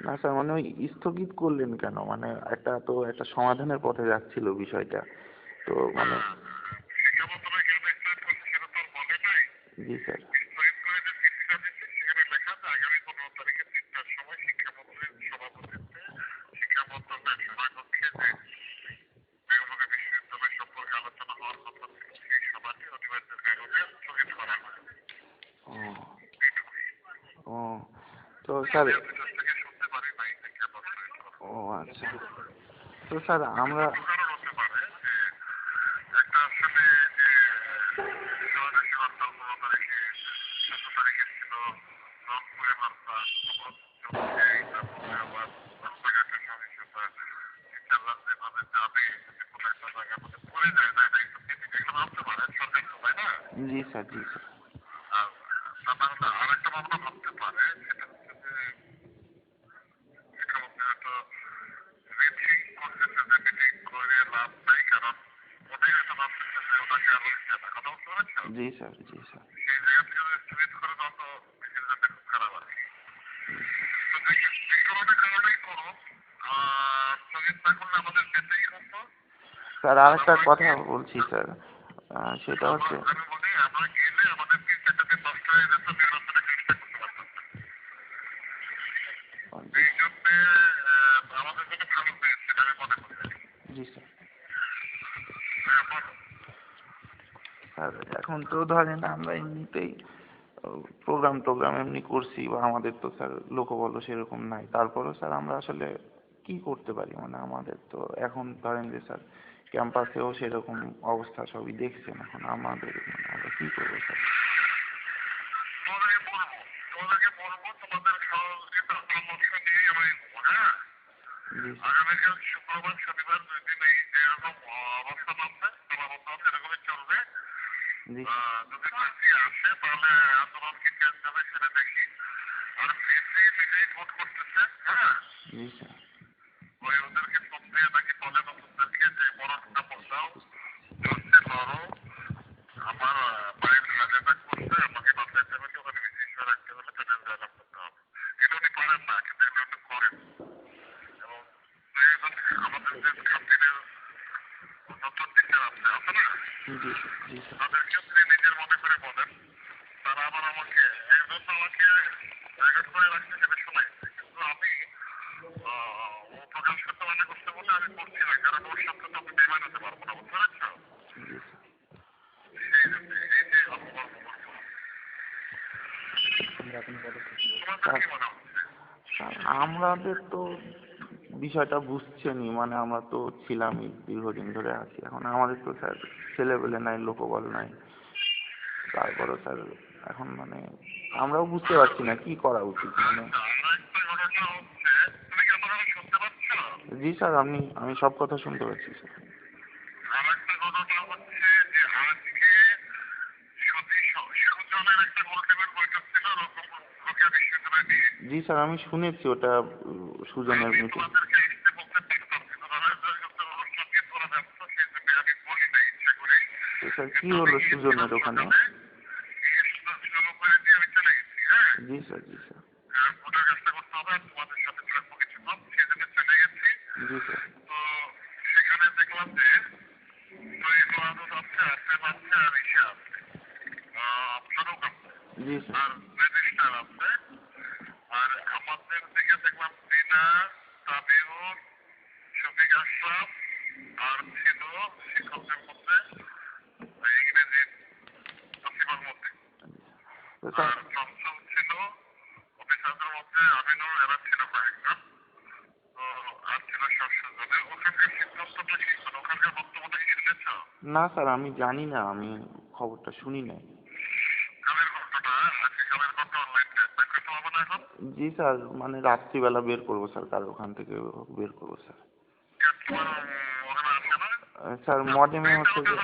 না স্যার, মানে ওই স্থগিত করলেন কেন? মানে একটা সমাধানের পথে যাচ্ছিল বিষয়টা, তো মানে। জি স্যার। ও ও তো স্যার। ও আচ্ছা। তো স্যার আমরা। জি স্যার, জি স্যার। জি স্যার, জি স্যার। স্যার আরেকটা কথা বলছি স্যার, সেটা হচ্ছে। জি স্যার। স্যার এখন তো ধরেন আমরা এমনিতেই প্রোগ্রাম এমনি করছি, বা আমাদের তো স্যার লোকবল সেরকম নাই, তারপরেও স্যার আমরা আসলে কি করতে পারি? মানে আমাদের তো এখন ধরেন যে স্যার ক্যাম্পাসেও সেরকম অবস্থা, সবই দেখছেন, এখন আমাদের মানে আমরা কি করবো স্যার? জি জি জি স্যার। জি স্যার, জি স্যার। জি স্যার। স্যার আমাদের তো বিষয়টা বুঝছেনই, মানে আমরা তো ছিলামই, দীর্ঘদিন ধরে আছি। এখন আমাদের তো স্যার ছেলেপেলে নাই, লোকবল নাই, তারপরে স্যার এখন মানে আমরাও বুঝতে পারছি না কি করা উচিত মানে। জি স্যার, আমি সব কথা শুনতে পাচ্ছি স্যার। জি স্যার, আমি শুনেছি ওটা সুজনের মিটিং। তো স্যার কি হলো সুজনের ওখানে? জি স্যার, জি স্যার। জি স্যার। জি স্যার। তো স্যার। না স্যার, আমি জানি না, আমি খবরটা শুনি নাই। জি স্যার, মানে রাত্রিবেলা বের করবো স্যার, তার ওখান থেকে বের করবো স্যার। স্যার মডেমে হচ্ছে যে।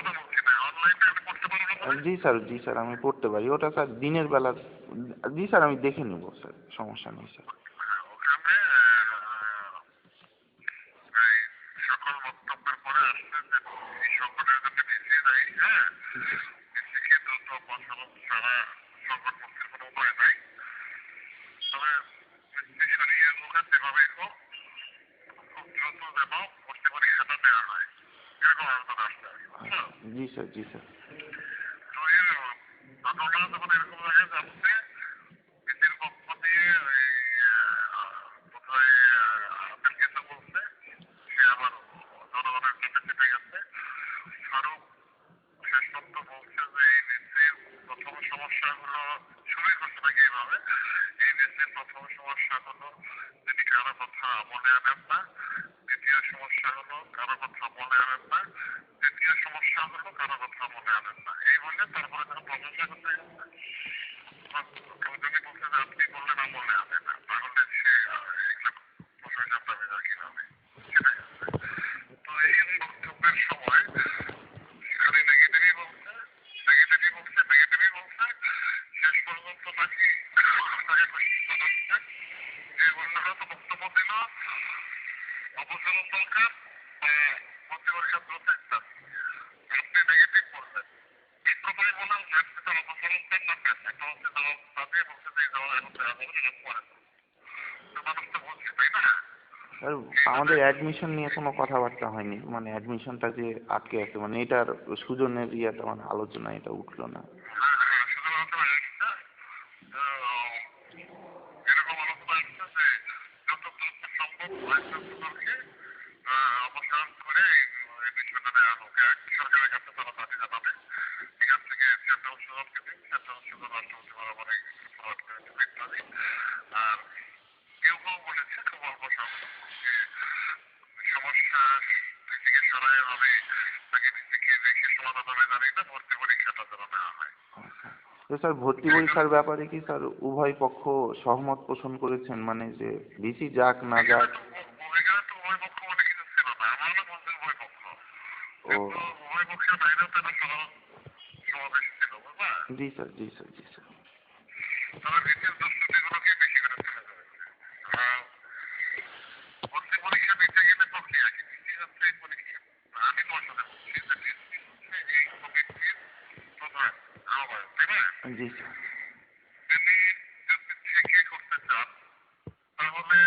জি স্যার, জি স্যার, আমি পড়তে পারি ওটা স্যার দিনের বেলা। জি স্যার, আমি দেখে নেব স্যার, সমস্যা নেই স্যার। ভর্তি পরীক্ষাটা দেওয়া হয়, এরকম আবেদন আসছে আর কি, বুঝছো? জি স্যার, জি স্যার। তো এই ঘটনা যখন এরকম জায়গায় যাচ্ছে, নিজের পক্ষ দিয়ে ওই কোথায় আপেল কিছু বলছে, সে আবার জনগণের চেপে চেপে গেছে। ফারুক শেষ পর্যন্ত বলছে যে এই নীতির প্রথম সমস্যা হলো, শুরুই করছে নাকি এইভাবে, এই নীতির প্রথম সমস্যা হলো তিনি কারো কথা আমলে আনেন না, দ্বিতীয় সমস্যা হলো কারো কথা আমলে আনেন না, তৃতীয় সমস্যা হলো কারো কথা আমলে আনেন না। এই বলে তারপরে যখন প্রশংসা করতে গেছে, তিনি বলছে যে আপনি বললেন আমলে আনেন না, তাহলে সে এগুলো প্রশংসা পাবে না কিভাবে, সেটাই আছে। তো এই বক্তব্যের সময় খালি নেগেটিভই বলছে, নেগেটিভই বলছে, নেগেটিভই বলছে, শেষ পর্যন্ত তাকে খুশি করা হচ্ছে যে অন্যরা তো বক্তব্য দিল অপসারণ দরকার বা ভর্তি পরীক্ষা প্রসেস আপনি নেগেটিভ বললেন, এই কথাই বললাম যে আপনি তার অপসারণ দেন না কেন, একটা হচ্ছে জবাব তাদের বলছে যে জবাব এখন দেওয়া যাবে না, এরকম করে তো মানুষ তো বলছে, তাই না? স্যার আমাদের অ্যাডমিশন নিয়ে কোনো কথাবার্তা হয়নি, মানে অ্যাডমিশনটা যে আটকে আছে, মানে এটার সুজনের ইয়েটা মানে আলোচনা এটা উঠলো না। হ্যাঁ হ্যাঁ, শুধুমাত্র একটা এরকম আলোচনা আসছে যে যত দ্রুত সম্ভব ভাইস চ্যান্সেলরকে অপসারণ করে এই বিষয়টা নেওয়া হোক, সরকারের কাছে তারা দাবি জানাবে, এখান থেকে সেন্ট্রাল সুজনকে দিন, সেন্ট্রাল সুজন রাষ্ট্রপতি বরাবর ফরওয়ার্ড করে দেবে ইত্যাদি। আর কেউ কেউ বলেছে খুব অল্প সংখ্যক যে সমস্যা থেকে সরাই হবে তাকে নিজেকে রেখে সমাধান হবে জানি না, ভর্তি পরীক্ষাটা যেন নেওয়া হয়। তো স্যার ভর্তি পরীক্ষার ব্যাপারে কি স্যার উভয় পক্ষ সহমত পোষণ করেছেন, মানে যে ভিসি যাক না যাক? এখানে তো উভয় পক্ষ বলে কিছু ছিল না, আমার হলো বলছে উভয় পক্ষ, ও কিন্তু উভয় পক্ষের বাইরেও তো একটা সাধারণ সমাবেশ ছিল, বুঝলা? জি স্যার, জি স্যার, জি স্যার। তবে নীতির দুষ্কৃতিগুলোকে বেশি করে তুলে ধরেছে। ভর্তি পরীক্ষা দিতে গেলে প্রক্রিয়া কি, নীতি হচ্ছে এই পরীক্ষা, আমি তোমার সাথে বলছি যে নীতি হচ্ছে এই কমিটির প্রধান আহ্বায়ক, তাই না? জি স্যার। তিনি যদি থেকে করতে চান তাহলে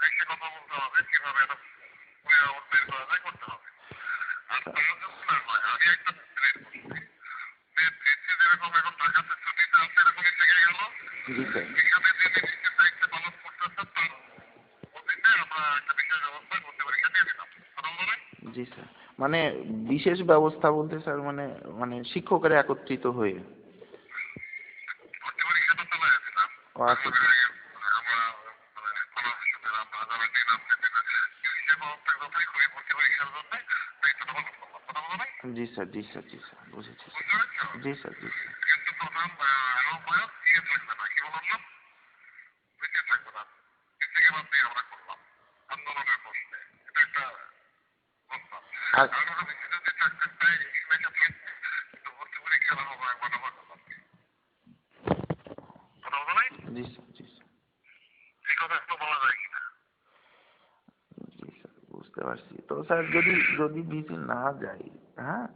এসে কথা বলতে হবে কিভাবে একটা পরিমাণ বের করা যায়, করতে হবে। আর তা যদি না হয়, আমি একটা প্লেন করছি যে দিচ্ছে যেরকম এখন ঢাকাতে ছুটিতে আছে এরকমই থেকে গেল, জি স্যার। এখানে যিনি নিজের দায়িত্বে পালন করতেছেন তার অধীনে আমরা একটা বিশেষ ব্যবস্থায় ভর্তি পরীক্ষা দিয়ে দিলাম, কথা বলো না? জি স্যার, মানে বিশেষ ব্যবস্থা বলতে স্যার মানে মানে শিক্ষকেরা একত্রিত হয়ে? ভর্তি পরীক্ষাটা চালাই দিলাম ও আচ্ছা। আমরা মানে পড়াশোনার আমরা যারা দিন আছে সে ব্যবস্থা যতই করি ভর্তি পরীক্ষার জন্য দায়িত্বটা পালন করলাম, কথা বলো না? জি স্যার, জি স্যার, জি স্যার, বুঝেছি স্যার। বুঝতে পেরেছো? জি স্যার, জি স্যার। কিন্তু প্রধান আহ্বায়ক ইয়ে থাকবে না, কি বললাম, বেঁচে থাকবে না, নিজেকে বাদ দিয়ে আমরা করলাম আন্দোলনের প্রশ্নে, এটা একটা প্রস্তাব। আর আর ওরা বেশি যদি থাকতে চাই এখানে থাকবে, কিন্তু ভর্তি পরীক্ষা আহ্বায়ক বানাবার করলাম কি, কথা বলো নাই? জি স্যার, জি স্যার, এই কথা একটু বলা যায় কিনা? জি স্যার, বুঝতে পারছি। তো স্যার যদি যদি ভিসি না যায়, হ্যাঁ,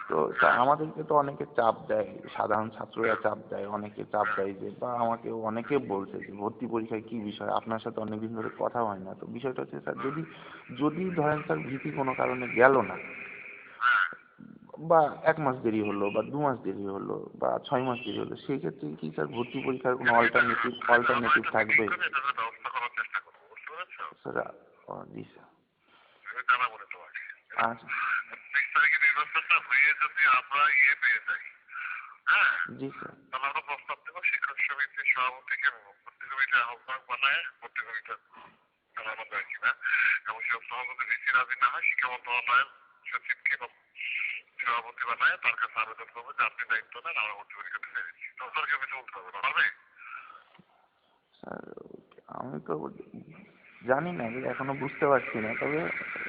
তো স্যার আমাদেরকে তো অনেকে চাপ দেয়, সাধারণ ছাত্ররা চাপ দেয়, অনেকে চাপ দেয় যে, বা আমাকে অনেকে বলছে যে ভর্তি পরীক্ষায় কি বিষয়, আপনার সাথে অনেকদিন ধরে কথা হয় না, তো বিষয়টা হচ্ছে স্যার যদি যদি ধরেন স্যার ভিসি কোনো কারণে গেল না, বা 1 মাস দেরি হলো বা 2 মাস দেরি হলো বা 6 মাস দেরি হলো, সেই ক্ষেত্রে কি স্যার ভর্তি পরীক্ষার কোনো অল্টারনেটিভ থাকবে? এটার ব্যবস্থা করার চেষ্টা করবো, বুঝতে পেরেছো? স্যার জি স্যার। জানা বলে তোমাকে আচ্ছা। 30 তারিখে নির্বাচনটা হয়ে যদি আমরা ইয়ে পেয়ে যাই, হ্যাঁ, জি স্যার। তাহলে আমরা প্রস্তাব দেবো শিক্ষক সমিতির সভাপতিকে ভর্তি কমিটির আহ্বায়ক বানায় ভর্তি কমিটি চালানো যায় কিনা, এবং সব সভাপতি ভিসি রাজি না হয় শিক্ষা মন্ত্রণালয়ের সচিবকে সভাপতি বানায় তার কাছে আবেদন করবো যে আপনি দায়িত্ব নেন, আমরা ভর্তি পরীক্ষা ছেড়ে দিচ্ছি, তখন কেউ কিছু বলতে হবে না, পারবে? স্যার আমি তো জানি না, এখনো বুঝতে পারছি না, তবে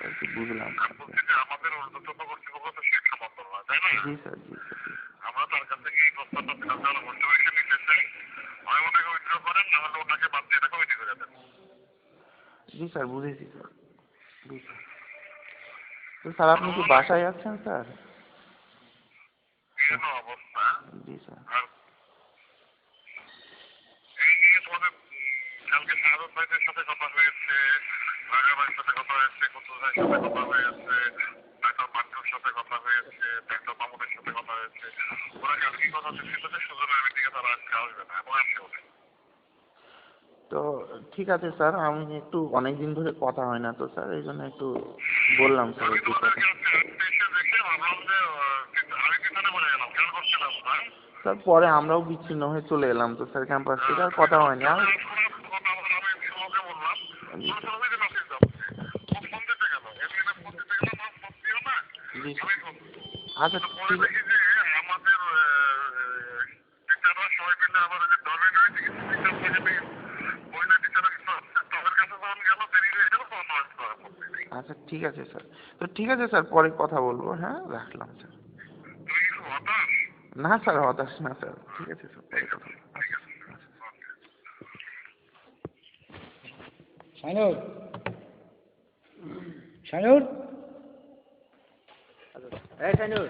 একটু বুঝলাম। আমি বলছি যে আমাদের ঊর্ধ্বতন কর্তৃপক্ষ তো শিক্ষা মন্ত্রণালয়, তাই না? জি স্যার, জি স্যার, জি আমরা তার কাছ থেকে এই প্রস্তাবটা দিলাম যে আমরা ভর্তি পরীক্ষা নিতে চাই, হয় ওটাকে উইথড্র করেন, না হলে ওটাকে বাদ দিয়ে এটা কমিটি করে দেন। জি স্যার, বুঝেছি স্যার। জি স্যার। তো স্যার আপনি কি বাসায় আছেন স্যার? এই হলো অবস্থা। জি স্যার। আর এই নিয়ে তোমাদের কালকে শাহাদত ভাইদের সাথে কথা হয়েছে, রাজা ভাইয়ের সাথে কথা হয়েছে, কুতুব ভাইয়ের সাথে কথা হয়েছে, ডাক্তার মান্টুর সাথে কথা হয়েছে, ডাক্তার মামুনের সাথে কথা হয়েছে। ওরা কালকে কথা দিচ্ছিল যে সুজনের মিটিংয়ে তারা আজকে আসবে না, এবং আসছে ওদের। তো ঠিক আছে স্যার, আমি একটু অনেক দিন ধরে কথা হয় না তো স্যার, এই জন্য একটু বললাম স্যার আমি একটু কথা। তোমাদেরকে আজকে এসে দেখে ভাবলাম যে আমি পিছনে পড়ে গেলাম, খেয়াল করছিলাম না। স্যার পরে আমরাও বিচ্ছিন্ন হয়ে চলে এলাম তো স্যার ক্যাম্পাস থেকে, আর কথা হয়নি। আর কথা বলে আমি সুমনকে বললাম, তুমি যে মেসেজ যাচ্ছে ও ফোন দিতে গেল, এমনি ফোন দিতে গেল, আমার ফোন দিও না, জি আমি ফোন দিই। আচ্ছা পরে ঠিক দেখি যে আমাদের টিচাররা সবাই মিলে আবার ওই যে ডরমেটরি থেকে টিচার থাকে, মহিলা টিচাররা তাদের কাছে যখন গেল দেরি হয়ে গেল, তখন আর ফোন দিই। আচ্ছা ঠিক আছে স্যার, তো ঠিক আছে স্যার, পরে কথা বলবো। হ্যাঁ, রাখলাম স্যার। তুমি কিছু হতাশ? না স্যার, হতাশ না স্যার, ঠিক আছে স্যার, পরে কথা বলবো। ঠিক আছে, ওকে। শাইনুর, শাইনুর, এই শাইনুর।